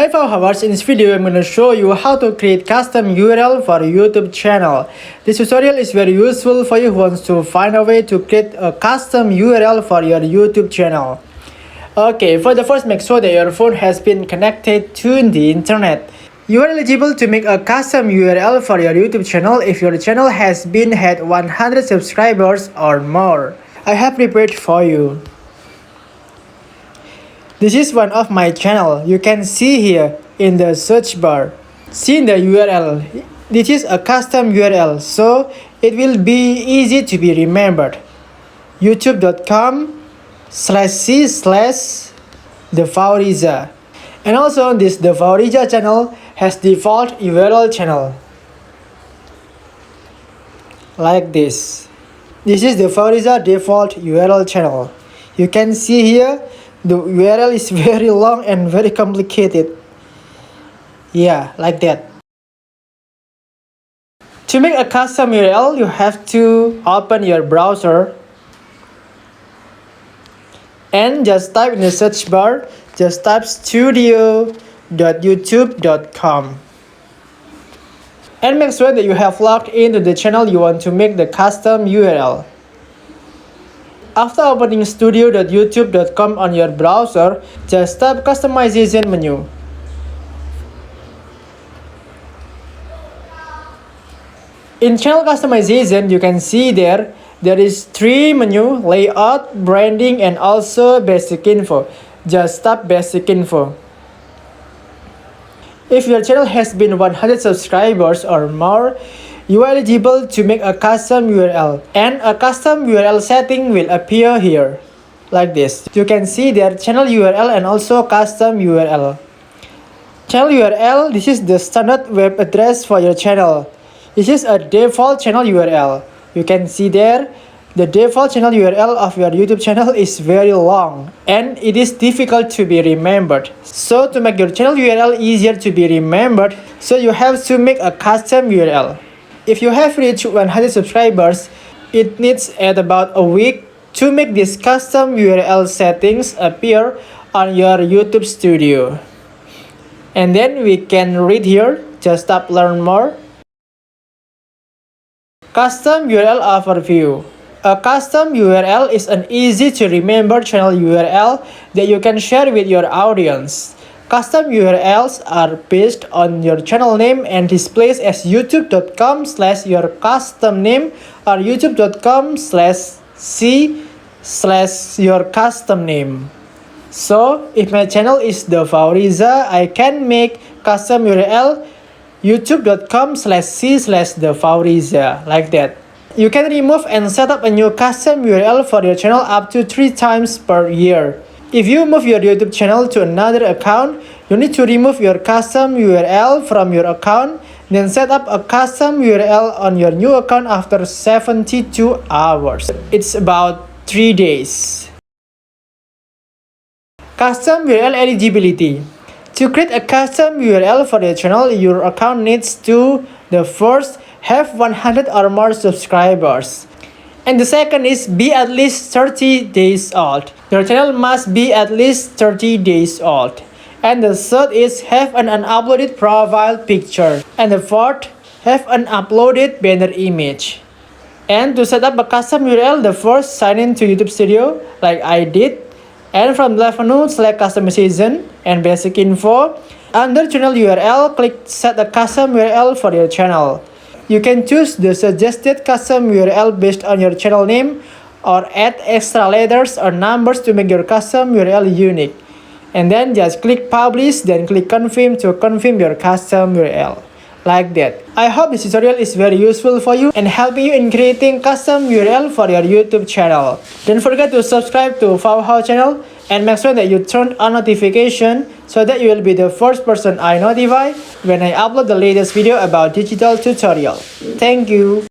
Hi Fauhow, in this video I'm going to show you how to create custom URL for a YouTube channel. This tutorial is very useful for you who wants to find a way to create a custom URL for your YouTube channel. Okay, for the first, make sure that your phone has been connected to the internet. You are eligible to make a custom URL for your YouTube channel if your channel has been had 100 subscribers or more. I have prepared for you. This is one of my channel. You can see here in the search bar. See in the URL. This is a custom URL, so it will be easy to be remembered. youtube.com/c/thefaurizah. And also this the Faurizah channel has default URL channel. Like this. This is the Faurizah default URL channel. You can see here the URL is very long and very complicated. Yeah, like that. To make a custom URL, you have to open your browser and just type in the search bar, just type studio.youtube.com. And make sure that you have logged into the channel you want to make the custom URL. After opening studio.youtube.com on your browser, just tap Customization menu. In channel customization, you can see there is 3 menu: layout, branding, and also basic info. Just tap basic info. If your channel has been 100 subscribers or more, you are eligible to make a custom URL, and a custom URL setting will appear here, like this. You can see their channel URL and also custom URL. Channel URL, this is the standard web address for your channel. This is a default channel URL. You can see there, the default channel URL of your YouTube channel is very long, and it is difficult to be remembered. So to make your channel URL easier to be remembered, so you have to make a custom URL. If you have reached 100 subscribers, it needs at about a week to make these custom URL settings appear on your YouTube studio. And then we can read here, just tap learn more. Custom URL overview. A custom URL is an easy to remember channel URL that you can share with your audience. Custom URLs are based on your channel name and displays as youtube.com/your custom name or youtube.com/c/your custom name. So, if my channel is the Faurizah, I can make custom URL youtube.com/c/thefaurizah, like that. You can remove and set up a new custom URL for your channel up to 3 times per year. If you move your YouTube channel to another account, you need to remove your custom URL from your account, then set up a custom URL on your new account after 72 hours. It's about 3 days. Custom URL eligibility. To create a custom URL for your channel, your account needs to, the first, have 100 or more subscribers. And the second is be at least 30 days old. Your channel must be at least 30 days old. And the third is have an unuploaded profile picture. And the fourth, have an uploaded banner image. And to set up a custom URL, the first, sign in to YouTube Studio like I did. And from the left menu, select customization and basic info. Under channel URL, click set a custom URL for your channel. You can choose the suggested custom URL based on your channel name or add extra letters or numbers to make your custom URL unique. And then just click publish, then click confirm to confirm your custom URL. Like that. I hope this tutorial is very useful for you and helping you in creating custom URL for your YouTube channel. Don't forget to subscribe to Fauhow channel and make sure that you turn on notification so that you will be the first person I notify when I upload the latest video about digital tutorial. Thank you.